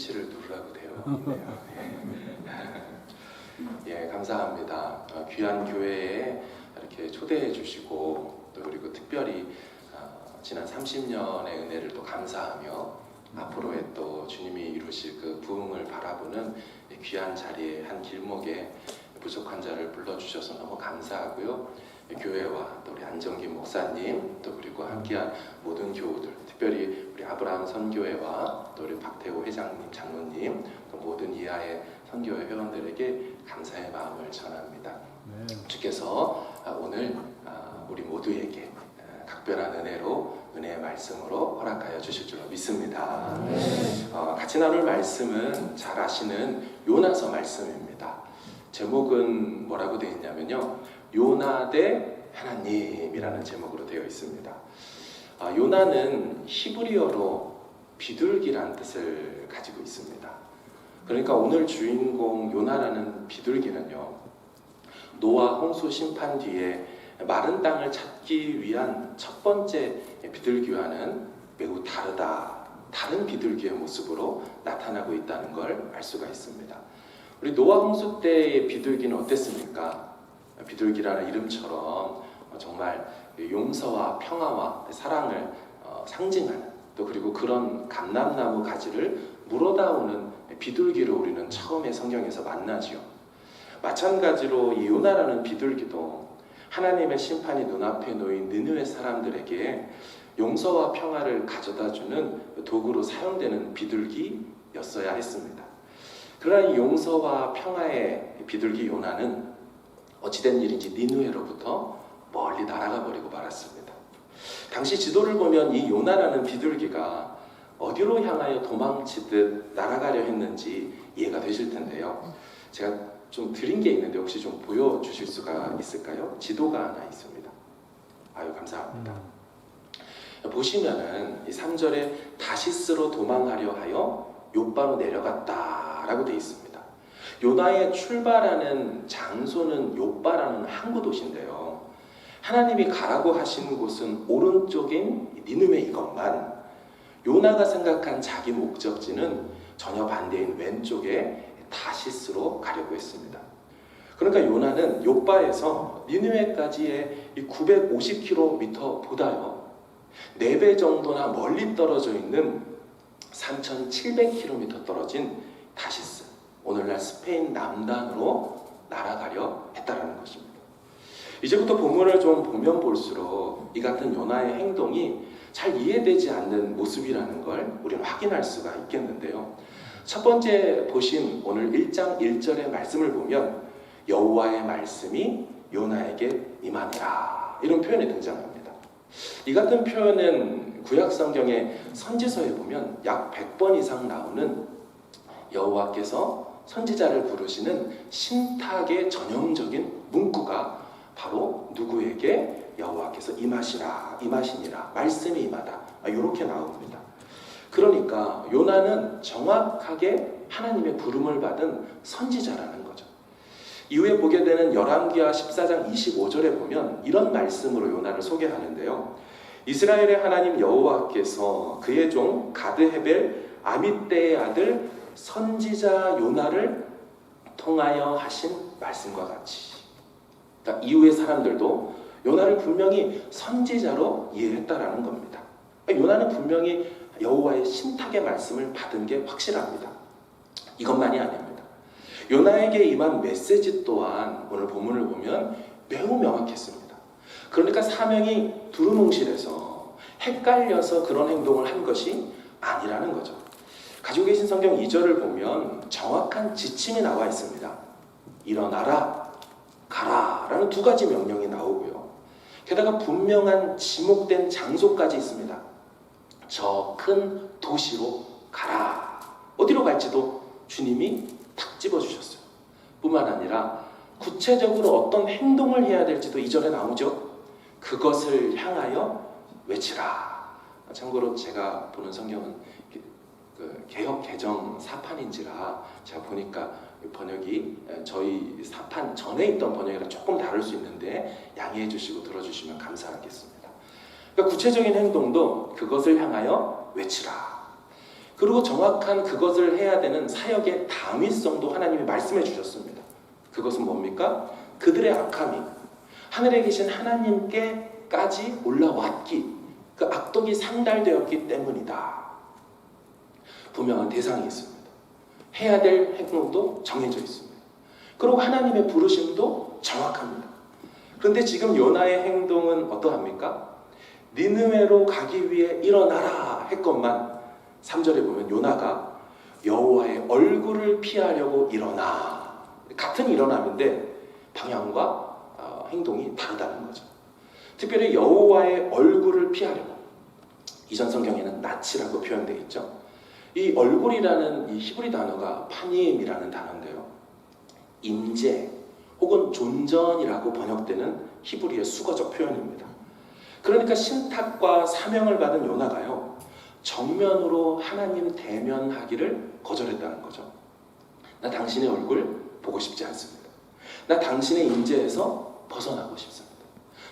스위치를 누르라고 되어 있네요. 예, 감사합니다. 귀한 교회에 이렇게 초대해 주시고 또 그리고 특별히 지난 30년의 은혜를 또 감사하며 앞으로의 또 주님이 이루실 그 부흥을 바라보는 귀한 자리에 한 길목에 부족한 자를 불러주셔서 너무 감사하고요. 교회와 또 우리 안정기 목사님 또 그리고 함께한 모든 교우들, 특별히 우리 아브라함 선교회와 또 우리 박태호 회장님, 장로님, 또 모든 이하의 선교회 회원들에게 감사의 마음을 전합니다. 네. 주께서 오늘 우리 모두에게 각별한 은혜로 은혜의 말씀으로 허락하여 주실 줄로 믿습니다. 같이 나눌 말씀은 잘 아시는 요나서 말씀입니다. 제목은 뭐라고 되어 있냐면요, 요나 대 하나님이라는 제목으로 되어 있습니다. 요나는 히브리어로 비둘기란 뜻을 가지고 있습니다. 그러니까 오늘 주인공 요나라는 비둘기는요, 노아 홍수 심판 뒤에 마른 땅을 찾기 위한 첫 번째 비둘기와는 매우 다른 비둘기의 모습으로 나타나고 있다는 걸 알 수가 있습니다. 우리 노아 홍수 때의 비둘기는 어땠습니까? 비둘기라는 이름처럼 정말 용서와 평화와 사랑을 상징하는, 또 그리고 그런 감람나무 가지를 물어다오는 비둘기를 우리는 처음에 성경에서 만나지요. 마찬가지로 이 요나라는 비둘기도 하나님의 심판이 눈앞에 놓인 느느웨 사람들에게 용서와 평화를 가져다주는 도구로 사용되는 비둘기였어야 했습니다. 그러나 이 용서와 평화의 비둘기 요나는 어찌된 일인지 니느웨로부터 멀리 날아가 버리고 말았습니다. 당시 지도를 보면 이 요나라는 비둘기가 어디로 향하여 도망치듯 날아가려 했는지 이해가 되실 텐데요. 제가 좀 드린 게 있는데 혹시 좀 보여주실 수가 있을까요? 지도가 하나 있습니다. 아유, 감사합니다. 보시면은 이 3절에 다시스로 도망하려 하여 욥바로 내려갔다라고 되어 있습니다. 요나의 출발하는 장소는 욥바라는 항구 도시인데요, 하나님이 가라고 하신 곳은 오른쪽인 니느웨 이것만 요나가 생각한 자기 목적지는 전혀 반대인 왼쪽에 다시스로 가려고 했습니다. 그러니까 요나는 욥바에서 니느웨까지의 950km보다요 4배 정도나 멀리 떨어져 있는 3700km 떨어진 다시스, 오늘날 스페인 남단으로 날아가려 했다라는 것입니다. 이제부터 본문을 좀 보면 볼수록 이 같은 요나의 행동이 잘 이해되지 않는 모습이라는 걸 우리는 확인할 수가 있겠는데요. 첫 번째 보신 오늘 1장 1절의 말씀을 보면 여호와의 말씀이 요나에게 임하니라, 이런 표현이 등장합니다. 이 같은 표현은 구약 성경의 선지서에 보면 약 100번 이상 나오는 여호와께서 선지자를 부르시는 신탁의 전형적인 문구가 바로 누구에게 여호와께서 임하시니라, 말씀이 임하다, 이렇게 나옵니다. 그러니까 요나는 정확하게 하나님의 부름을 받은 선지자라는 거죠. 이후에 보게 되는 열왕기하 14장 25절에 보면 이런 말씀으로 요나를 소개하는데요, 이스라엘의 하나님 여호와께서 그의 종 가드헤벨 아밋대의 아들 선지자 요나를 통하여 하신 말씀과 같이, 그러니까 이후의 사람들도 요나를 분명히 선지자로 이해했다라는 겁니다. 요나는 분명히 여호와의 신탁의 말씀을 받은 게 확실합니다. 이것만이 아닙니다. 요나에게 임한 메시지 또한 오늘 본문을 보면 매우 명확했습니다. 그러니까 사명이 두루뭉실해서 헷갈려서 그런 행동을 한 것이 아니라는 거죠. 가지고 계신 성경 2절을 보면 정확한 지침이 나와 있습니다. 일어나라, 가라 라는 두 가지 명령이 나오고요, 게다가 분명한 지목된 장소까지 있습니다. 저 큰 도시로 가라. 어디로 갈지도 주님이 탁 집어주셨어요. 뿐만 아니라 구체적으로 어떤 행동을 해야 될지도 2절에 나오죠. 그것을 향하여 외치라. 참고로 제가 보는 성경은 개역 개정 사판인지라 제가 보니까 번역이 저희 사판 전에 있던 번역이랑 조금 다를 수 있는데 양해해 주시고 들어주시면 감사하겠습니다. 그러니까 구체적인 행동도 그것을 향하여 외치라. 그리고 정확한 그것을 해야 되는 사역의 당위성도 하나님이 말씀해 주셨습니다. 그것은 뭡니까? 그들의 악함이 하늘에 계신 하나님께까지 올라왔기, 그 악독이 상달되었기 때문이다. 분명한 대상이 있습니다. 해야 될 행동도 정해져 있습니다. 그리고 하나님의 부르심도 정확합니다. 그런데 지금 요나의 행동은 어떠합니까? 니느웨로 가기 위해 일어나라 했건만 3절에 보면 요나가 여호와의 얼굴을 피하려고 일어나, 같은 일어남인데 방향과 행동이 다르다는 거죠. 특별히 여호와의 얼굴을 피하려고, 이전 성경에는 낯이라고 표현되어 있죠. 이 얼굴이라는 이 히브리 단어가 파님이라는 단어인데요, 임재 혹은 존전이라고 번역되는 히브리의 수거적 표현입니다. 그러니까 신탁과 사명을 받은 요나가요, 정면으로 하나님 대면하기를 거절했다는 거죠. 나 당신의 얼굴 보고 싶지 않습니다. 나 당신의 임재에서 벗어나고 싶습니다.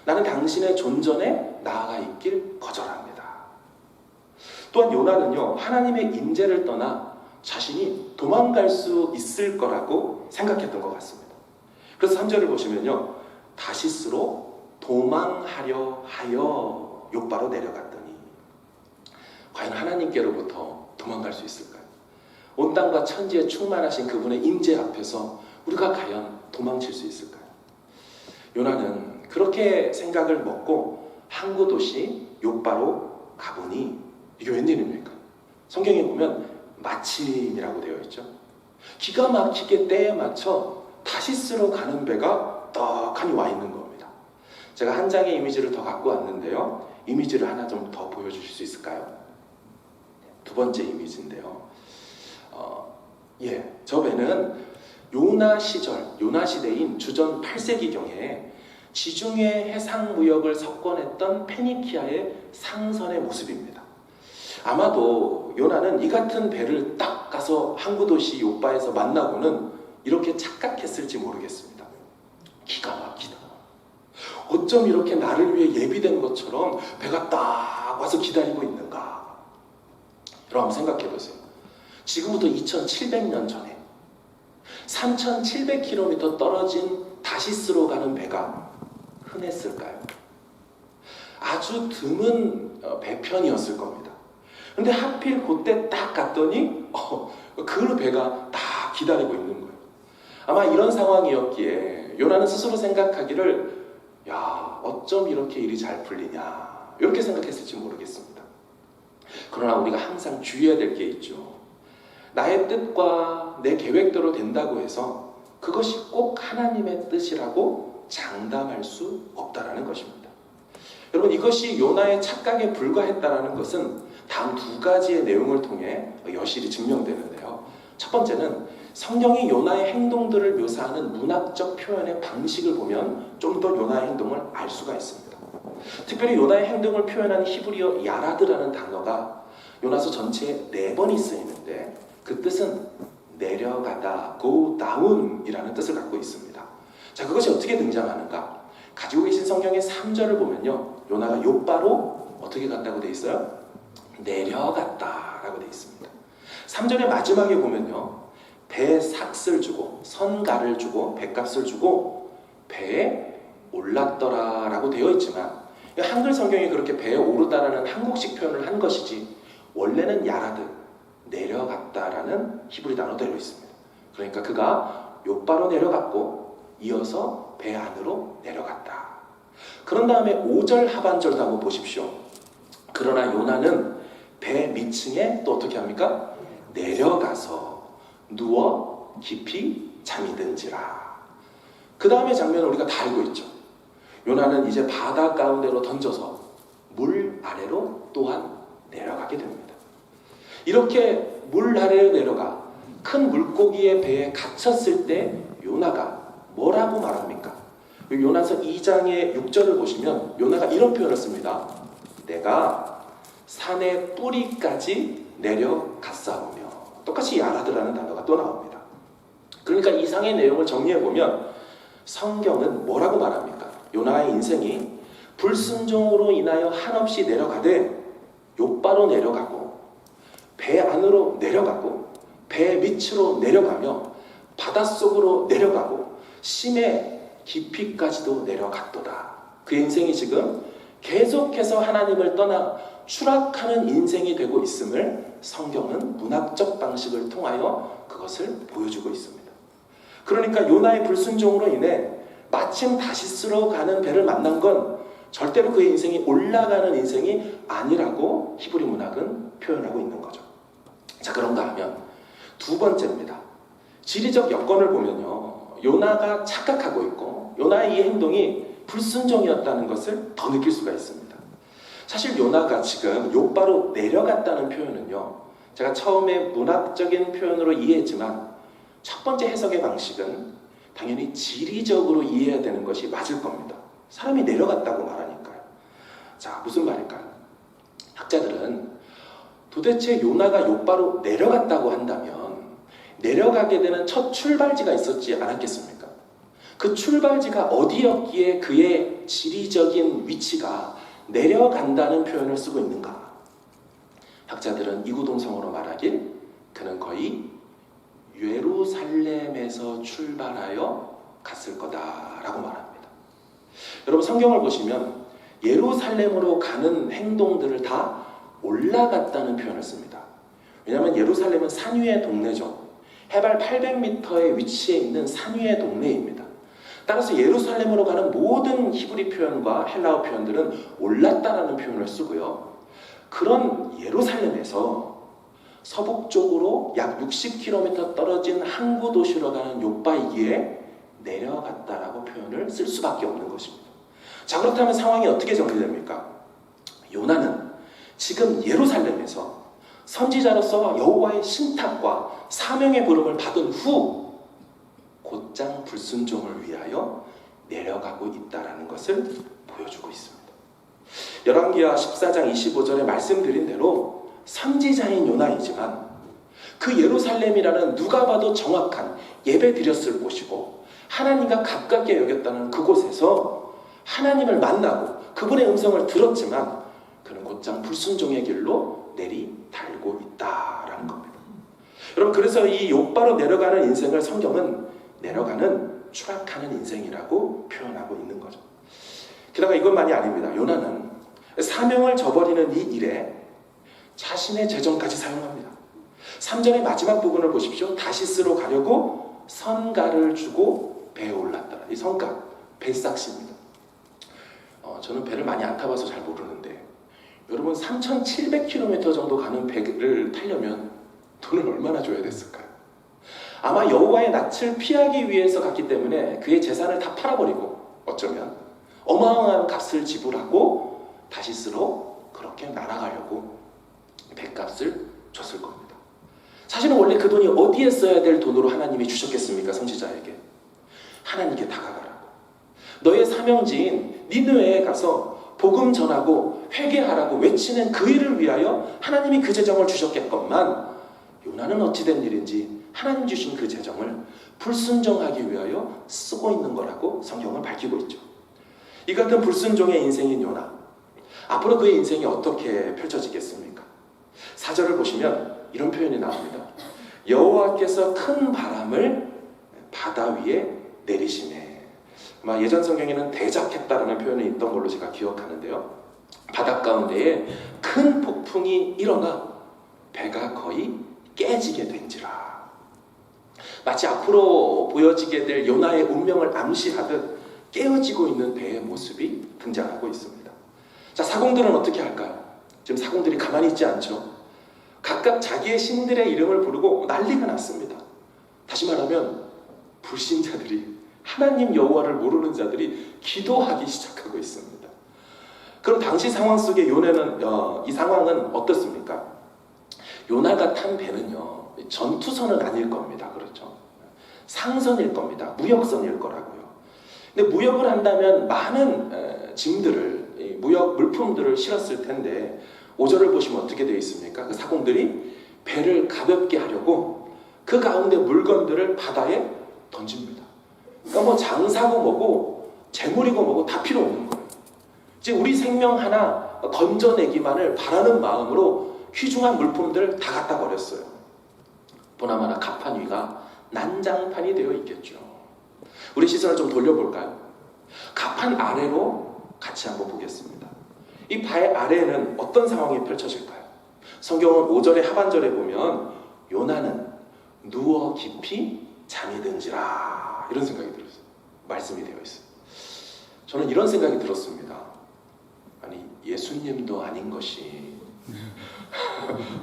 나는 당신의 존전에 나아가 있길 거절합니다. 또한 요나는요, 하나님의 임재를 떠나 자신이 도망갈 수 있을 거라고 생각했던 것 같습니다. 그래서 3절을 보시면요, 다시스로 도망하려 하여 욥바로 내려갔더니, 과연 하나님께로부터 도망갈 수 있을까요? 온 땅과 천지에 충만하신 그분의 임재 앞에서 우리가 과연 도망칠 수 있을까요? 요나는 그렇게 생각을 먹고 항구 도시 욥바로 가보니 이게 웬일입니까? 성경에 보면 마침이라고 되어 있죠. 기가 막히게 때에 맞춰 다시스로 가는 배가 떡하니 와 있는 겁니다. 제가 한 장의 이미지를 더 갖고 왔는데요, 이미지를 하나 좀 더 보여주실 수 있을까요? 두 번째 이미지인데요, 저 배는 요나 시절, 요나 시대인 주전 8세기경에 지중해 해상 무역을 석권했던 페니키아의 상선의 모습입니다. 아마도 요나는 이 같은 배를 딱 가서 항구 도시 욥바에서 만나고는 이렇게 착각했을지 모르겠습니다. 기가 막히다. 어쩜 이렇게 나를 위해 예비된 것처럼 배가 딱 와서 기다리고 있는가. 여러분 생각해 보세요. 지금부터 2700년 전에 3700km 떨어진 다시스로 가는 배가 흔했을까요? 아주 드문 배편이었을 겁니다. 근데 하필 그때 딱 갔더니 그 배가 딱 기다리고 있는 거예요. 아마 이런 상황이었기에 요나는 스스로 생각하기를, 야, 어쩜 이렇게 일이 잘 풀리냐, 이렇게 생각했을지 모르겠습니다. 그러나 우리가 항상 주의해야 될 게 있죠. 나의 뜻과 내 계획대로 된다고 해서 그것이 꼭 하나님의 뜻이라고 장담할 수 없다라는 것입니다. 여러분, 이것이 요나의 착각에 불과했다라는 것은 다음 두 가지의 내용을 통해 여실히 증명되는데요. 첫 번째는 성경이 요나의 행동들을 묘사하는 문학적 표현의 방식을 보면 좀 더 요나의 행동을 알 수가 있습니다. 특별히 요나의 행동을 표현하는 히브리어 야라드라는 단어가 요나서 전체에 4번이 쓰이는데 그 뜻은 내려가다, go down 이라는 뜻을 갖고 있습니다. 자, 그것이 어떻게 등장하는가? 가지고 계신 성경의 3절을 보면요, 요나가 욥바로 어떻게 갔다고 되어 있어요? 내려갔다라고 되어 있습니다. 3절의 마지막에 보면요, 배에 삭슬 주고 선가를 주고 배값을 주고 배에 올랐더라라고 되어 있지만, 한글 성경이 그렇게 배에 오르다라는 한국식 표현을 한 것이지 원래는 야라드, 내려갔다라는 히브리 단어대로 있습니다. 그러니까 그가 욥바로 내려갔고 이어서 배 안으로 내려갔다. 그런 다음에 5절 하반절도 한번 보십시오. 그러나 요나는 배 밑층에 또 어떻게 합니까? 내려가서 누워 깊이 잠이 든지라. 그 다음에 장면을 우리가 다 알고 있죠. 요나는 이제 바다 가운데로 던져서 물 아래로 또한 내려가게 됩니다. 이렇게 물 아래로 내려가 큰 물고기의 배에 갇혔을 때 요나가 뭐라고 말합니까? 요나서 2장의 6절을 보시면 요나가 이런 표현을 씁니다. 내가 산의 뿌리까지 내려갔사오며. 똑같이 야라드라는 단어가 또 나옵니다. 그러니까 이상의 내용을 정리해보면 성경은 뭐라고 말합니까? 요나의 인생이 불순종으로 인하여 한없이 내려가되 욥바로 내려가고 배 배 안으로 내려가고 배 밑으로 내려가며 바닷속으로 내려가고 심의 깊이까지도 내려갔도다. 그의 인생이 지금 계속해서 하나님을 떠나 추락하는 인생이 되고 있음을 성경은 문학적 방식을 통하여 그것을 보여주고 있습니다. 그러니까 요나의 불순종으로 인해 마침 다시스로 가는 배를 만난 건 절대로 그의 인생이 올라가는 인생이 아니라고 히브리 문학은 표현하고 있는 거죠. 자, 그런가 하면 두 번째입니다. 지리적 여건을 보면요, 요나가 착각하고 있고 요나의 이 행동이 불순종이었다는 것을 더 느낄 수가 있습니다. 사실 요나가 지금 욥바로 내려갔다는 표현은요, 제가 처음에 문학적인 표현으로 이해했지만 첫 번째 해석의 방식은 당연히 지리적으로 이해해야 되는 것이 맞을 겁니다. 사람이 내려갔다고 말하니까요. 자, 무슨 말일까요? 학자들은 도대체 요나가 욥바로 내려갔다고 한다면 내려가게 되는 첫 출발지가 있었지 않았겠습니까? 그 출발지가 어디였기에 그의 지리적인 위치가 내려간다는 표현을 쓰고 있는가? 학자들은 이구동성으로 말하길 그는 거의 예루살렘에서 출발하여 갔을 거다라고 말합니다. 여러분, 성경을 보시면 예루살렘으로 가는 행동들을 다 올라갔다는 표현을 씁니다. 왜냐하면 예루살렘은 산 위의 동네죠. 해발 800m의 위치에 있는 산 위의 동네입니다. 따라서 예루살렘으로 가는 모든 히브리 표현과 헬라어 표현들은 올랐다라는 표현을 쓰고요. 그런 예루살렘에서 서북쪽으로 약 60km 떨어진 항구 도시로 가는 욥바이기에 내려갔다라고 표현을 쓸 수밖에 없는 것입니다. 자, 그렇다면 상황이 어떻게 정리됩니까? 요나는 지금 예루살렘에서 선지자로서 여호와의 신탁과 사명의 부름을 받은 후 곧장 불순종을 위하여 내려가고 있다는 것을 보여주고 있습니다. 열왕기하 14장 25절에 말씀드린 대로 선지자인 요나이지만 그 예루살렘이라는 누가 봐도 정확한 예배 드렸을 곳이고 하나님과 가깝게 여겼다는 그곳에서 하나님을 만나고 그분의 음성을 들었지만 그는 곧장 불순종의 길로 내리달고 있다라는 겁니다. 여러분, 그래서 이 욥바로 내려가는 인생을 성경은 내려가는 추락하는 인생이라고 표현하고 있는 거죠. 게다가 이것만이 아닙니다. 요나는 사명을 저버리는 이 일에 자신의 재정까지 사용합니다. 3절의 마지막 부분을 보십시오. 다시스로 가려고 선가를 주고 배에 올랐더라. 이 선가, 배싹시입니다. 저는 배를 많이 안 타봐서 잘 모르는데 여러분, 3,700km 정도 가는 배를 타려면 돈을 얼마나 줘야 됐을까요? 아마 여호와의 낯을 피하기 위해서 갔기 때문에 그의 재산을 다 팔아버리고 어쩌면 어마어마한 값을 지불하고 다시스로 그렇게 날아가려고 배값을 줬을 겁니다. 사실은 원래 그 돈이 어디에 써야 될 돈으로 하나님이 주셨겠습니까? 선지자에게 하나님께 다가가라고, 너의 사명지인 니느웨에 가서 복음 전하고 회개하라고 외치는 그 일을 위하여 하나님이 그 재정을 주셨겠건만 요나는 어찌된 일인지 하나님 주신 그 재정을 불순종하기 위하여 쓰고 있는 거라고 성경은 밝히고 있죠. 이 같은 불순종의 인생인 요나, 앞으로 그의 인생이 어떻게 펼쳐지겠습니까? 4절을 보시면 이런 표현이 나옵니다. 여호와께서 큰 바람을 바다 위에 내리시네. 아마 예전 성경에는 대작했다라는 표현이 있던 걸로 제가 기억하는데요. 바닷 가운데에 큰 폭풍이 일어나 배가 거의 깨지게 된지라. 마치 앞으로 보여지게 될 요나의 운명을 암시하듯 깨어지고 있는 배의 모습이 등장하고 있습니다. 자, 사공들은 어떻게 할까요? 지금 사공들이 가만히 있지 않죠. 각각 자기의 신들의 이름을 부르고 난리가 났습니다. 다시 말하면 불신자들이, 하나님 여호와를 모르는 자들이 기도하기 시작하고 있습니다. 그럼 당시 상황 속에 요나는 이 상황은 어떻습니까? 요나가 탄 배는요, 전투선은 아닐 겁니다. 그렇죠? 상선일 겁니다. 무역선일 거라고요. 근데 무역을 한다면 많은 짐들을, 무역 물품들을 실었을 텐데 5절을 보시면 어떻게 되어 있습니까? 그 사공들이 배를 가볍게 하려고 그 가운데 물건들을 바다에 던집니다. 그러니까 뭐 장사고 뭐고 재물이고 뭐고 다 필요 없는 거예요. 이제 우리 생명 하나 건져내기만을 바라는 마음으로 귀중한 물품들 다 갖다 버렸어요. 보나마나 갑판 위가 난장판이 되어 있겠죠. 우리 시선을 좀 돌려볼까요? 갑판 아래로 같이 한번 보겠습니다. 이 발 아래에는 어떤 상황이 펼쳐질까요? 성경은 5절의 하반절에 보면 요나는 누워 깊이 잠이 든지라 이런 생각이 들었어요. 말씀이 되어 있어요. 저는 이런 생각이 들었습니다. 아니 예수님도 아닌 것이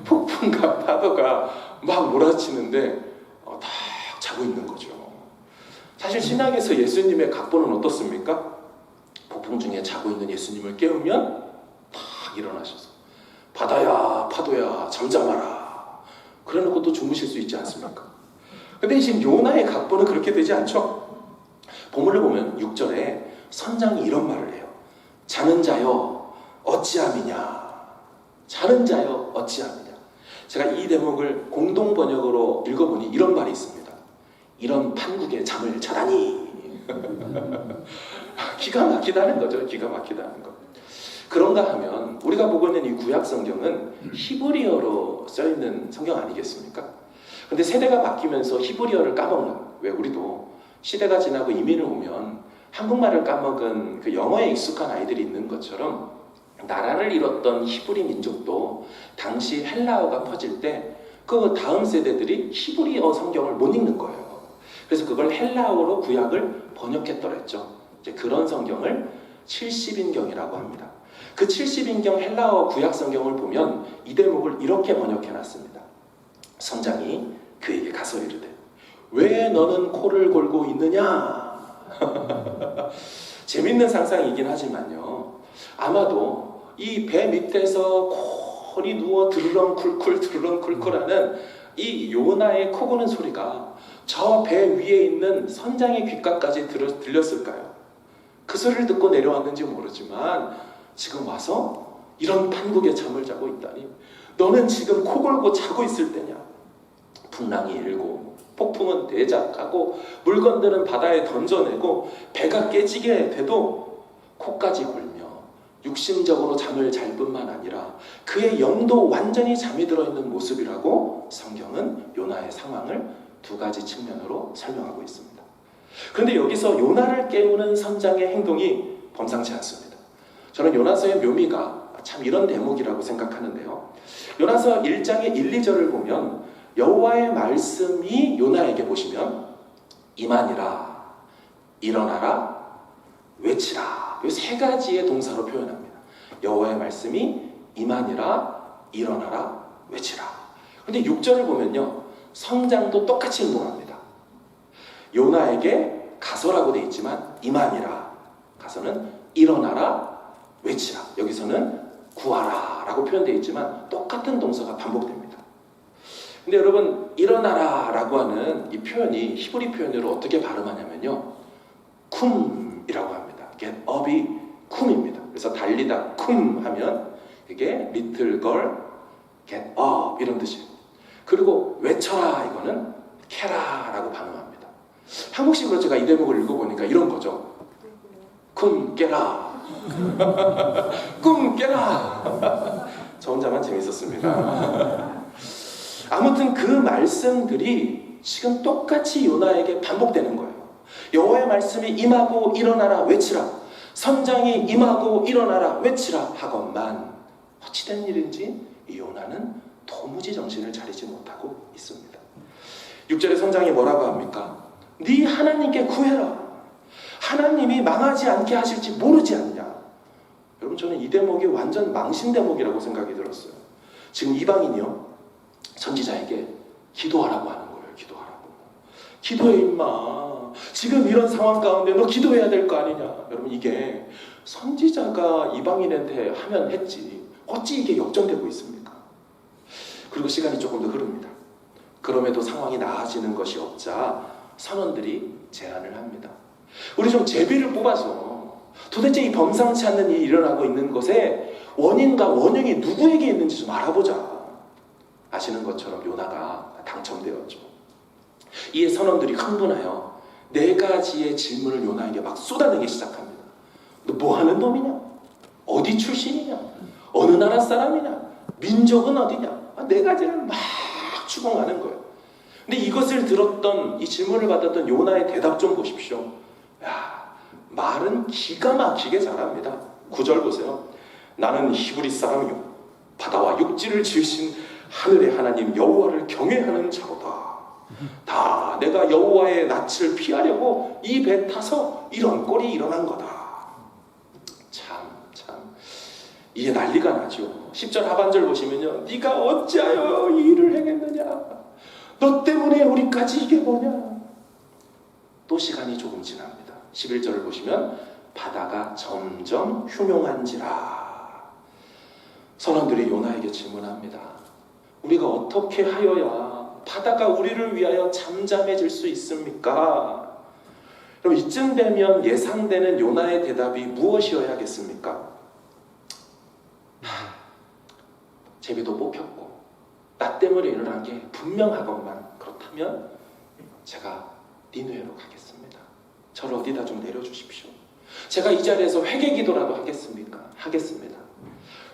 폭풍과 파도가 막 몰아치는데 딱 자고 있는 거죠. 사실 신학에서 예수님의 각본은 어떻습니까? 폭풍 중에 자고 있는 예수님을 깨우면 딱 일어나셔서 바다야 파도야 잠잠하라 그래놓고 또 주무실 수 있지 않습니까? 근데 지금 요나의 각본은 그렇게 되지 않죠? 본문을 보면 6절에 선장이 이런 말을 해요. 자는 자여 어찌함이냐. 자는 자여 어찌함이냐. 제가 이 대목을 공동 번역으로 읽어보니 이런 말이 있습니다. 이런 판국에 잠을 자다니. 기가 막히다는 거죠. 기가 막히다는 거. 그런가 하면 우리가 보고 있는 이 구약 성경은 히브리어로 써있는 성경 아니겠습니까? 근데 세대가 바뀌면서 히브리어를 까먹는, 왜 우리도 시대가 지나고 이민을 오면 한국말을 까먹은 그 영어에 익숙한 아이들이 있는 것처럼 나라를 잃었던 히브리 민족도 당시 헬라어가 퍼질 때 그 다음 세대들이 히브리어 성경을 못 읽는 거예요. 그래서 그걸 헬라어로 구약을 번역했더랬죠. 이제 그런 성경을 70인경이라고 합니다. 그 70인경 헬라어 구약 성경을 보면 이 대목을 이렇게 번역해놨습니다. 선장이 그에게 가서 이르되 왜 너는 코를 골고 있느냐. 재밌는 상상이긴 하지만요, 아마도 이 배 밑에서 콜이 누워 드르렁쿨쿨 하는 이 요나의 코 고는 소리가 저 배 위에 있는 선장의 귓가까지 들렸을까요? 그 소리를 듣고 내려왔는지 모르지만 지금 와서 이런 판국에 잠을 자고 있다니, 너는 지금 코 골고 자고 있을 때냐. 풍랑이 일고 폭풍은 대작하고 물건들은 바다에 던져내고 배가 깨지게 돼도 코까지 골며 육신적으로 잠을 잘 뿐만 아니라 그의 영도 완전히 잠이 들어있는 모습이라고 성경은 요나의 상황을 두 가지 측면으로 설명하고 있습니다. 그런데 여기서 요나를 깨우는 선장의 행동이 범상치 않습니다. 저는 요나서의 묘미가 참 이런 대목이라고 생각하는데요. 요나서 1장의 1, 2절을 보면 여호와의 말씀이 요나에게 보시면 이만이라, 일어나라, 외치라, 이 세 가지의 동사로 표현합니다. 여호와의 말씀이 이만이라, 일어나라, 외치라. 근데 6절을 보면요, 선장도 똑같이 행동합니다. 요나에게 가서라고 되어 있지만 이만이라, 가서는 일어나라, 외치라. 여기서는 구하라 라고 표현되어 있지만 똑같은 동사가 반복됩니다. 근데 여러분, 일어나라 라고 하는 이 표현이 히브리 표현으로 어떻게 발음하냐면요, 쿰이라고 합니다. get up이 쿰입니다. 그래서 달리다 쿰 하면 이게 little girl get up 이런 뜻이에요. 그리고 외쳐라 이거는 캐라 라고 발음합니다. 한국식으로 제가 이 대목을 읽어보니까 이런 거죠. 쿰 깨라. 꿈 깨라. 저 혼자만 재밌었습니다. 아무튼 그 말씀들이 지금 똑같이 요나에게 반복되는 거예요. 여호와의 말씀이 임하고 일어나라 외치라, 선장이 임하고 일어나라 외치라 하건만 어찌된 일인지 이 요나는 도무지 정신을 차리지 못하고 있습니다. 6절에 선장이 뭐라고 합니까? 네 하나님께 구해라. 하나님이 망하지 않게 하실지 모르지 않냐. 여러분, 저는 이 대목이 완전 망신 대목이라고 생각이 들었어요. 지금 이방인이요, 선지자에게 기도하라고 하는 거예요. 기도하라고. 기도해 임마. 지금 이런 상황 가운데 너 기도해야 될 거 아니냐. 여러분, 이게 선지자가 이방인한테 하면 했지 어찌 이게 역전되고 있습니까? 그리고 시간이 조금 더 흐릅니다. 그럼에도 상황이 나아지는 것이 없자 선원들이 제안을 합니다. 우리 좀 제비를 뽑아서 도대체 이 범상치 않는 일이 일어나고 있는 것에 원인과 원흉이 누구에게 있는지 좀 알아보자. 아시는 것처럼 요나가 당첨되었죠. 이에 선원들이 흥분하여 4가지의 질문을 요나에게 막 쏟아내기 시작합니다. 너 뭐 하는 놈이냐? 어디 출신이냐? 어느 나라 사람이냐? 민족은 어디냐? 네 가지를 막 추궁하는 거예요. 근데 이것을 들었던, 이 질문을 받았던 요나의 대답 좀 보십시오. 야, 말은 기가 막히게 잘합니다. 9절 보세요. 나는 히브리 사람이요 바다와 육지를 지으신 하늘의 하나님 여호와를 경외하는 자로다. 다 내가 여호와의 낯을 피하려고 이 배 타서 이런 꼴이 일어난 거다. 참 이게 난리가 나죠. 10절 하반절 보시면요, 네가 어찌하여 이 일을 행했느냐, 너 때문에 우리까지 이게 뭐냐. 또 시간이 조금 지납니다. 11절을 보시면 바다가 점점 흉용한지라. 선원들이 요나에게 질문합니다. 우리가 어떻게 하여야 바다가 우리를 위하여 잠잠해질 수 있습니까? 그럼 이쯤 되면 예상되는 요나의 대답이 무엇이어야겠습니까? 제비도 뽑혔고 나 때문에 일어난 게 분명하건만 그렇다면 제가 니느웨로 가겠습니다. 저를 어디다 좀 내려주십시오. 제가 이 자리에서 회개기도라도 하겠습니까? 하겠습니다.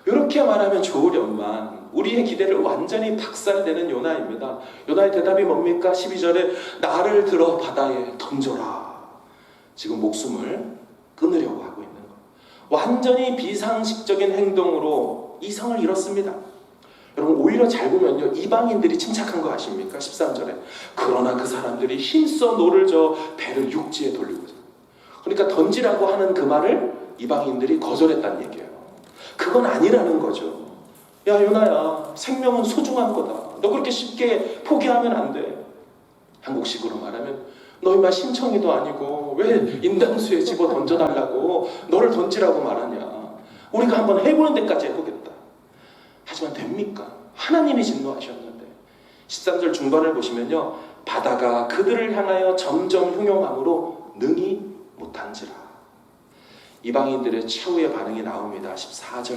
이렇게 말하면 좋으련만 우리의 기대를 완전히 박살내는 요나입니다. 요나의 대답이 뭡니까? 12절에 나를 들어 바다에 던져라. 지금 목숨을 끊으려고 하고 있는 거예요. 완전히 비상식적인 행동으로 이성을 잃었습니다. 여러분, 오히려 잘 보면요, 이방인들이 침착한 거 아십니까? 13절에 그러나 그 사람들이 힘써 노를 저어 배를 육지에 돌리고 있어요. 그러니까 던지라고 하는 그 말을 이방인들이 거절했다는 얘기예요. 그건 아니라는 거죠. 야 요나야, 생명은 소중한 거다. 너 그렇게 쉽게 포기하면 안 돼. 한국식으로 말하면 너 이마 신청이도 아니고 왜 인당수에 집어 던져달라고 너를 던지라고 말하냐. 우리가 한번 해보는 데까지 해보겠다. 하지만 됩니까? 하나님이 진노하셨는데. 13절 중반을 보시면요, 바다가 그들을 향하여 점점 흉용함으로 능히 못한지라. 이방인들의 최후의 반응이 나옵니다. 14절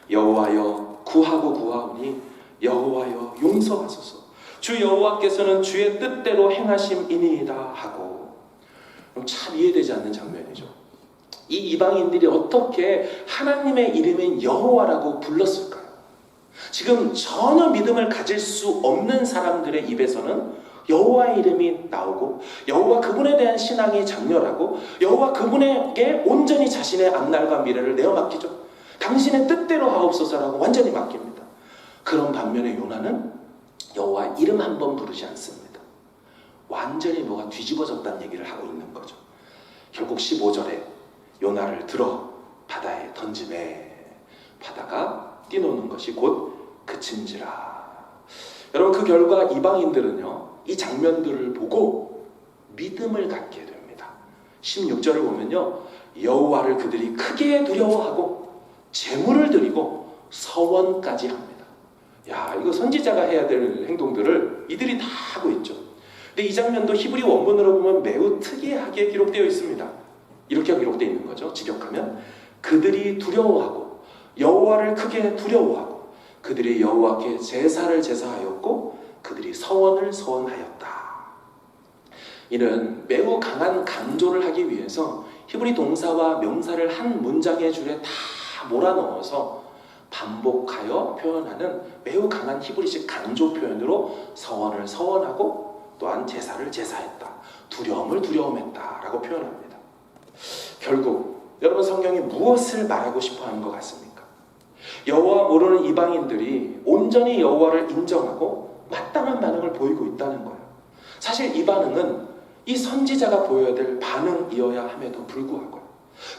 여호와여 구하고 구하오니 여호와여 용서하소서. 주 여호와께서는 주의 뜻대로 행하심이니이다 하고. 참 이해되지 않는 장면이죠. 이 이방인들이 어떻게 하나님의 이름인 여호와라고 불렀을까요? 지금 전혀 믿음을 가질 수 없는 사람들의 입에서는 여호와의 이름이 나오고 여호와 그분에 대한 신앙이 장렬하고 여호와 그분에게 온전히 자신의 앞날과 미래를 내어 맡기죠. 당신의 뜻대로 하옵소서라고 완전히 맡깁니다. 그런 반면에 요나는 여호와 이름 한 번 부르지 않습니다. 완전히 뭐가 뒤집어졌다는 얘기를 하고 있는 거죠. 결국 15절에 요나를 들어 바다에 던지매 바다가 뛰노는 것이 곧 그친지라. 여러분, 그 결과 이방인들은요, 이 장면들을 보고 믿음을 갖게 됩니다. 16절을 보면요, 여호와를 그들이 크게 두려워하고 제물을 드리고 서원까지 합니다. 야, 이거 선지자가 해야 될 행동들을 이들이 다 하고 있죠. 근데 이 장면도 히브리 원문으로 보면 매우 특이하게 기록되어 있습니다. 이렇게 기록되어 있는 거죠. 직역하면 그들이 두려워하고 여호와를 크게 두려워하고 그들이 여호와께 제사를 제사하였고 그들이 서원을 서원하였다. 이는 매우 강한 강조를 하기 위해서 히브리 동사와 명사를 한 문장의 줄에 다 몰아넣어서 반복하여 표현하는 매우 강한 히브리식 강조 표현으로 서원을 서원하고 또한 제사를 제사했다, 두려움을 두려움했다 라고 표현합니다. 결국 여러분, 성경이 무엇을 말하고 싶어하는 것 같습니까? 여호와 모르는 이방인들이 온전히 여호와를 인정하고 마땅한 반응을 보이고 있다는 거예요. 사실 이 반응은 이 선지자가 보여야 될 반응이어야 함에도 불구하고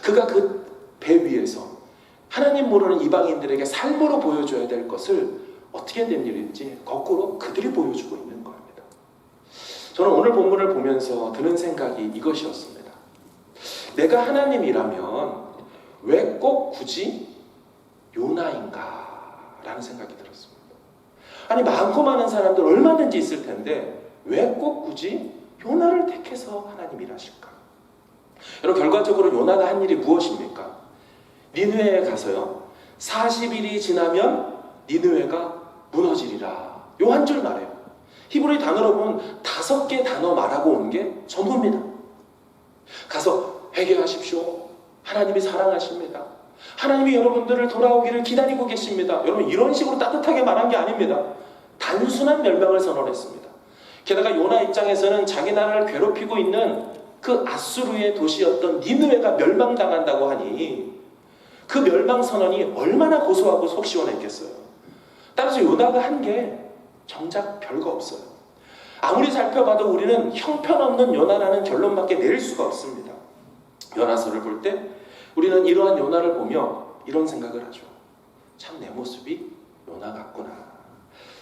그가 그 배 위에서 하나님 모르는 이방인들에게 삶으로 보여줘야 될 것을 어떻게 된 일인지 거꾸로 그들이 보여주고 있는 겁니다. 저는 오늘 본문을 보면서 드는 생각이 이것이었습니다. 내가 하나님이라면 왜 꼭 굳이 요나인가? 라는 생각이 들었습니다. 아니, 많고 많은 사람들 얼마든지 있을 텐데 왜 꼭 굳이 요나를 택해서 하나님 일하실까? 여러분, 결과적으로 요나가 한 일이 무엇입니까? 니느웨에 가서요, 40일이 지나면 니느웨가 무너지리라, 요 한 줄 말해요. 히브리 단어로 보면 5개 단어 말하고 온 게 전부입니다. 가서 회개하십시오. 하나님이 사랑하십니다. 하나님이 여러분들을 돌아오기를 기다리고 계십니다. 여러분 이런 식으로 따뜻하게 말한 게 아닙니다. 단순한 멸망을 선언했습니다. 게다가 요나 입장에서는 자기 나라를 괴롭히고 있는 그 아수르의 도시였던 니느웨가 멸망당한다고 하니 그 멸망 선언이 얼마나 고소하고 속 시원했겠어요. 따라서 요나가 한 게 정작 별거 없어요. 아무리 살펴봐도 우리는 형편없는 요나라는 결론밖에 내릴 수가 없습니다. 요나서를 볼 때 우리는 이러한 요나를 보며 이런 생각을 하죠. 참 내 모습이 요나 같구나.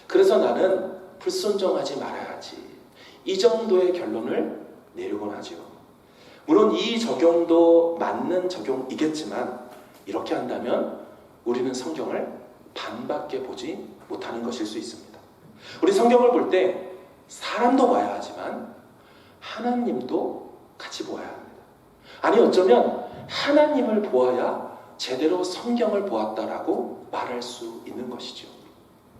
그래서 나는 불순종하지 말아야지. 이 정도의 결론을 내리곤 하죠. 물론 이 적용도 맞는 적용이겠지만 이렇게 한다면 우리는 성경을 반밖에 보지 못하는 것일 수 있습니다. 우리 성경을 볼 때 사람도 봐야 하지만 하나님도 같이 보아야 합니다. 아니 어쩌면 하나님을 보아야 제대로 성경을 보았다라고 말할 수 있는 것이죠.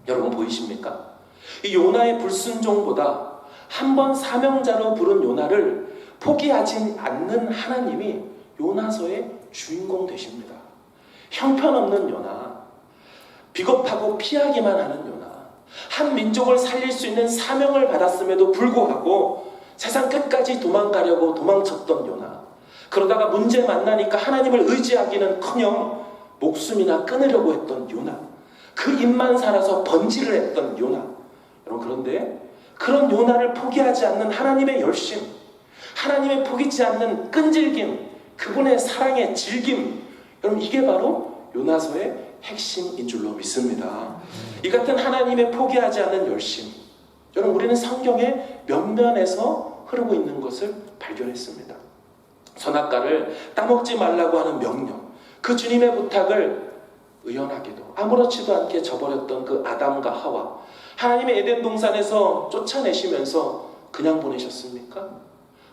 여러분 보이십니까? 이 요나의 불순종보다 한 번 사명자로 부른 요나를 포기하지 않는 하나님이 요나서의 주인공 되십니다. 형편없는 요나, 비겁하고 피하기만 하는 요나, 한 민족을 살릴 수 있는 사명을 받았음에도 불구하고 세상 끝까지 도망가려고 도망쳤던 요나, 그러다가 문제 만나니까 하나님을 의지하기는커녕 목숨이나 끊으려고 했던 요나, 그 입만 살아서 번지를 했던 요나. 여러분 그런데 그런 요나를 포기하지 않는 하나님의 열심, 하나님의 포기치 않는 끈질김, 그분의 사랑의 질김, 여러분 이게 바로 요나서의 핵심인 줄로 믿습니다. 이 같은 하나님의 포기하지 않는 열심, 여러분 우리는 성경의 면면에서 흐르고 있는 것을 발견했습니다. 선악과를 따먹지 말라고 하는 명령, 그 주님의 부탁을 의연하게도 아무렇지도 않게 저버렸던 그 아담과 하와, 하나님의 에덴 동산에서 쫓아내시면서 그냥 보내셨습니까?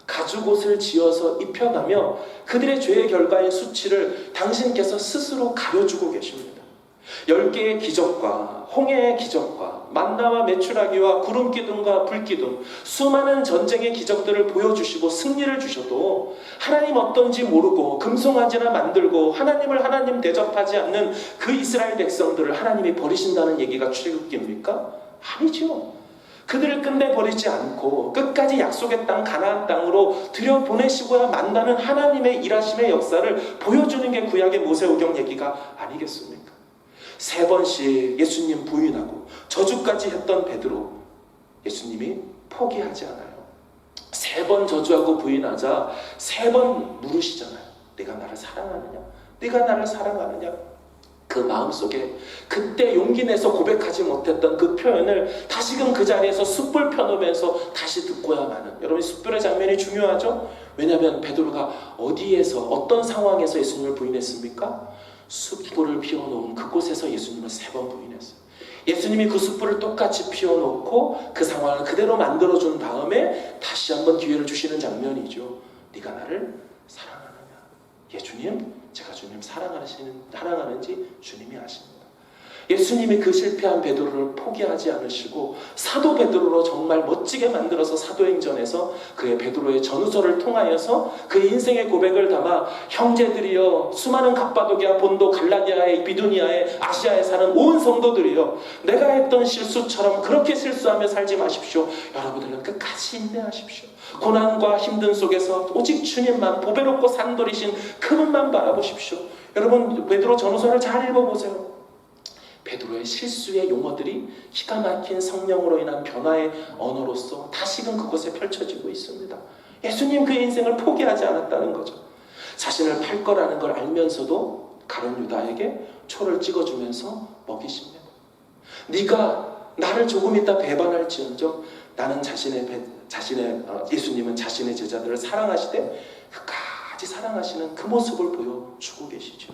가죽옷을 지어서 입혀가며 그들의 죄의 결과인 수치를 당신께서 스스로 가려주고 계십니다. 10개의 기적과 홍해의 기적과 만나와 메추라기와 구름기둥과 불기둥, 수많은 전쟁의 기적들을 보여주시고 승리를 주셔도 하나님 어떤지 모르고 금송아지나 만들고 하나님을 하나님 대접하지 않는 그 이스라엘 백성들을 하나님이 버리신다는 얘기가 출애굽기입니까? 아니죠. 그들을 끝내버리지 않고 끝까지 약속의 땅 가나안 땅으로 들여보내시고야 만나는 하나님의 일하심의 역사를 보여주는 게 구약의 모세오경 얘기가 아니겠습니까? 3번씩 예수님 부인하고 저주까지 했던 베드로, 예수님이 포기하지 않아요. 3번 저주하고 부인하자 3번 물으시잖아요. 네가 나를 사랑하느냐? 네가 나를 사랑하느냐? 그 마음속에 그때 용기 내서 고백하지 못했던 그 표현을 다시금 그 자리에서 숯불 펴놓으면서 다시 듣고야만은, 여러분 숯불의 장면이 중요하죠? 왜냐하면 베드로가 어디에서 어떤 상황에서 예수님을 부인했습니까? 숯불을 피워놓은 그곳에서 예수님을 3번 부인했어요. 예수님이 그 숯불을 똑같이 피워놓고 그 상황을 그대로 만들어준 다음에 다시 한번 기회를 주시는 장면이죠. 네가 나를 사랑하느냐? 예 주님, 제가 주님 사랑하는지 주님이 아십니다. 예수님이 그 실패한 베드로를 포기하지 않으시고 사도 베드로로 정말 멋지게 만들어서 사도행전에서 그의 베드로의 전후서를 통하여서 그의 인생의 고백을 담아 형제들이여, 수많은 갑바도기아, 본도, 갈라디아에, 비두니아에, 아시아에 사는 온 성도들이여, 내가 했던 실수처럼 그렇게 실수하며 살지 마십시오. 여러분들은 끝까지 인내하십시오. 고난과 힘든 속에서 오직 주님만, 보배롭고 산돌이신 그분만 바라보십시오. 여러분 베드로 전후서를 잘 읽어보세요. 베드로의 실수의 용어들이 기가 막힌 성령으로 인한 변화의 언어로서 다시금 그곳에 펼쳐지고 있습니다. 예수님 그의 인생을 포기하지 않았다는 거죠. 자신을 팔 거라는 걸 알면서도 가룟 유다에게 초를 찍어주면서 먹이십니다. 네가 나를 조금 있다 배반할지언정 나는 예수님은 자신의 제자들을 사랑하시되 끝까지 사랑하시는 그 모습을 보여주고 계시죠.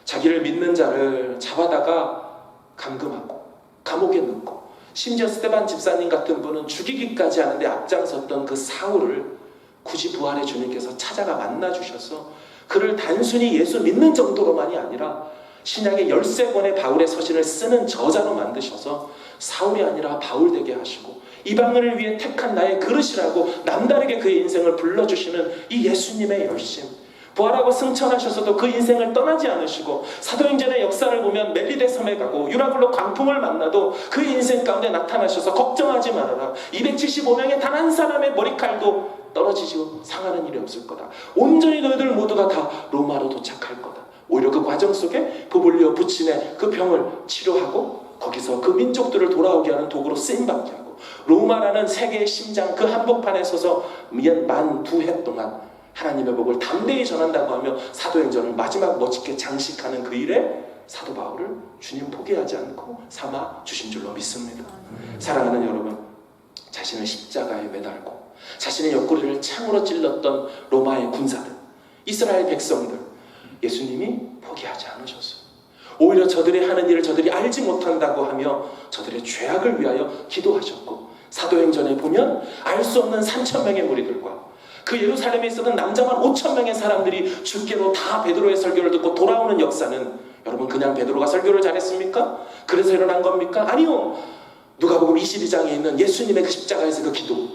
자기를 믿는 자를 잡아다가 감금하고 감옥에 넣고, 심지어 스데반 집사님 같은 분은 죽이기까지 하는데 앞장섰던 그 사울을 굳이 부활의 주님께서 찾아가 만나주셔서 그를 단순히 예수 믿는 정도로만이 아니라 신약의 13권의 바울의 서신을 쓰는 저자로 만드셔서 사울이 아니라 바울 되게 하시고 이방인을 위해 택한 나의 그릇이라고 남다르게 그의 인생을 불러주시는 이 예수님의 열심, 부활하고 승천하셔서도 그 인생을 떠나지 않으시고, 사도행전의 역사를 보면 멜리데 섬에 가고 유라굴로 광풍을 만나도 그 인생 가운데 나타나셔서 걱정하지 말아라, 275명의 단 한 사람의 머리칼도 떨어지고 상하는 일이 없을 거다, 온전히 너희들 모두가 다 로마로 도착할 거다. 오히려 그 과정 속에 부블리오 부친의 그 병을 치료하고 거기서 그 민족들을 돌아오게 하는 도구로 쓰임받게 하고, 로마라는 세계의 심장 그 한복판에 서서 만 2해 동안 하나님의 복을 담대히 전한다고 하며 사도행전을 마지막 멋지게 장식하는 그 일에 사도 바울을 주님 포기하지 않고 삼아 주신 줄로 믿습니다. 사랑하는 여러분, 자신을 십자가에 매달고 자신의 옆구리를 창으로 찔렀던 로마의 군사들, 이스라엘 백성들, 예수님이 포기하지 않으셨어요. 오히려 저들이 하는 일을 저들이 알지 못한다고 하며 저들의 죄악을 위하여 기도하셨고, 사도행전에 보면 알 수 없는 3,000명의 무리들과 그 예루살렘에 있었던 남자만 5,000명의 사람들이 주께로 다 베드로의 설교를 듣고 돌아오는 역사는, 여러분 그냥 베드로가 설교를 잘했습니까? 그래서 일어난 겁니까? 아니요. 누가복음 22장에 있는 예수님의 그 십자가에서 그 기도,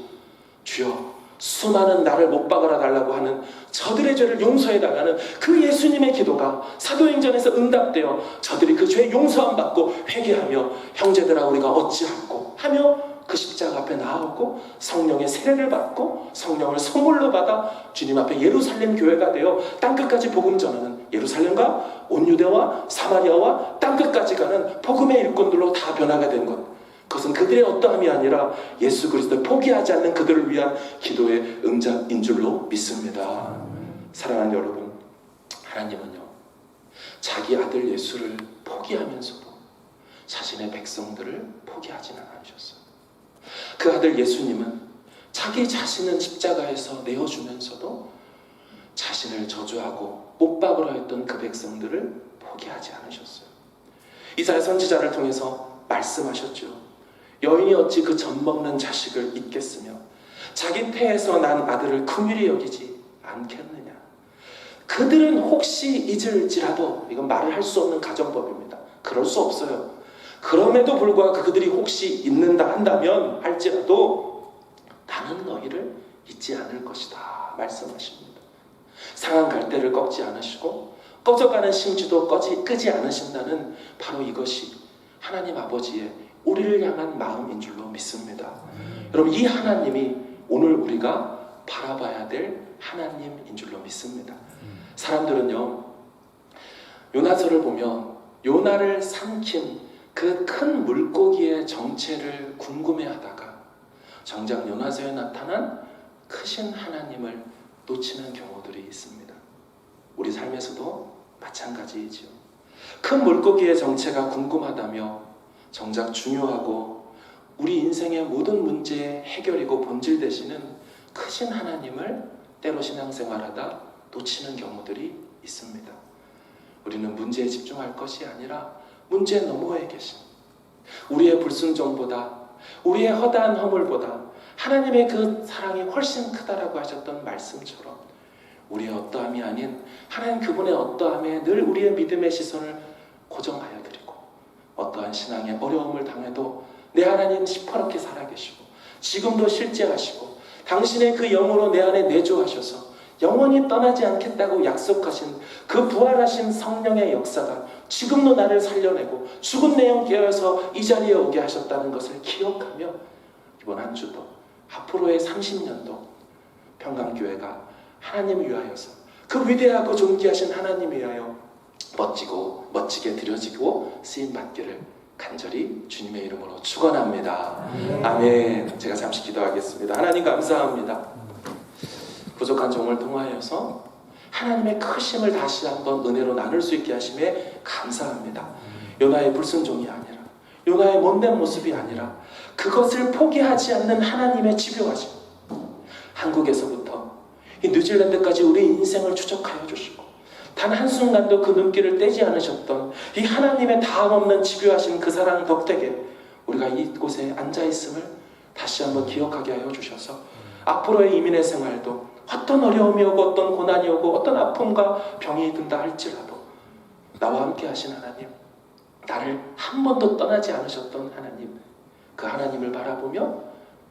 주여 수많은 나를 못 박아라 달라고 하는 저들의 죄를 용서해 달라는 그 예수님의 기도가 사도행전에서 응답되어 저들이 그 죄 용서함 받고 회개하며 형제들아 우리가 어찌할꼬 하며 그 십자가 앞에 나오고 성령의 세례를 받고 성령을 선물로 받아 주님 앞에 예루살렘 교회가 되어 땅끝까지 복음 전하는, 예루살렘과 온 유대와 사마리아와 땅끝까지 가는 복음의 일꾼들로 다 변화가 된 것, 그것은 그들의 어떠함이 아니라 예수 그리스도를 포기하지 않는 그들을 위한 기도의 응답인 줄로 믿습니다. 사랑하는 여러분, 하나님은요 자기 아들 예수를 포기하면서도 자신의 백성들을 포기하지는 않으셨어요. 그 아들 예수님은 자기 자신은 십자가에서 내어주면서도 자신을 저주하고 못 박으려 했던 그 백성들을 포기하지 않으셨어요. 이사야 선지자를 통해서 말씀하셨죠. 여인이 어찌 그 젖먹는 자식을 잊겠으며 자기 태에서 난 아들을 긍휼히 여기지 않겠느냐. 그들은 혹시 잊을지라도, 이건 말을 할 수 없는 가정법입니다. 그럴 수 없어요. 그럼에도 불구하고 그들이 혹시 잊는다 한다면 할지라도 나는 너희를 잊지 않을 것이다 말씀하십니다. 상한 갈대를 꺾지 않으시고 꺼져가는 심지도 끄지 않으신다는 바로 이것이 하나님 아버지의 우리를 향한 마음인 줄로 믿습니다. 여러분, 이 하나님이 오늘 우리가 바라봐야 될 하나님인 줄로 믿습니다. 사람들은요, 요나서를 보면 요나를 삼킨 그 큰 물고기의 정체를 궁금해하다가 정작 요나서에 나타난 크신 하나님을 놓치는 경우들이 있습니다. 우리 삶에서도 마찬가지이지요. 큰 물고기의 정체가 궁금하다며 정작 중요하고 우리 인생의 모든 문제의 해결이고 본질 되시는 크신 하나님을 때로 신앙생활하다 놓치는 경우들이 있습니다. 우리는 문제에 집중할 것이 아니라 문제 너머에 계신, 우리의 불순종보다 우리의 허다한 허물보다 하나님의 그 사랑이 훨씬 크다라고 하셨던 말씀처럼 우리의 어떠함이 아닌 하나님 그분의 어떠함에 늘 우리의 믿음의 시선을 고정하여 드리고, 어떠한 신앙의 어려움을 당해도 내 하나님 시퍼렇게 살아계시고 지금도 실제하시고 당신의 그 영으로 내 안에 내주하셔서 영원히 떠나지 않겠다고 약속하신 그 부활하신 성령의 역사가 지금도 나를 살려내고 죽은 내 영 깨어서 이 자리에 오게 하셨다는 것을 기억하며 이번 한 주도 앞으로의 30년도 평강교회가 하나님을 위하여서 그 위대하고 존귀하신 하나님을 위하여 멋지게 드려지고 쓰임받기를 간절히 주님의 이름으로 축원합니다. 아멘. 제가 잠시 기도하겠습니다. 하나님 감사합니다. 부족한 종을 통하여서 하나님의 크심을 다시 한번 은혜로 나눌 수 있게 하심에 감사합니다. 요나의 불순종이 아니라, 요나의 못된 모습이 아니라 그것을 포기하지 않는 하나님의 집요하심, 한국에서부터 이 뉴질랜드까지 우리 인생을 추적하여 주시고 단 한순간도 그 눈길을 떼지 않으셨던 이 하나님의 다함없는 집요하신 그 사랑 덕택에 우리가 이곳에 앉아있음을 다시 한번 기억하게 하여 주셔서 앞으로의 이민의 생활도 어떤 어려움이 오고 어떤 고난이 오고 어떤 아픔과 병이 든다 할지라도 나와 함께 하신 하나님, 나를 한 번도 떠나지 않으셨던 하나님, 그 하나님을 바라보며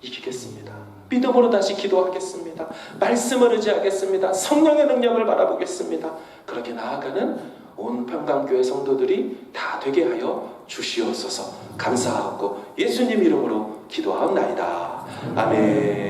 이기겠습니다. 믿음으로 다시 기도하겠습니다. 말씀을 의지하겠습니다. 성령의 능력을 바라보겠습니다. 그렇게 나아가는 온 평강교회 성도들이 다 되게 하여 주시옵소서. 감사하고 예수님 이름으로 기도하옵나이다. 아멘.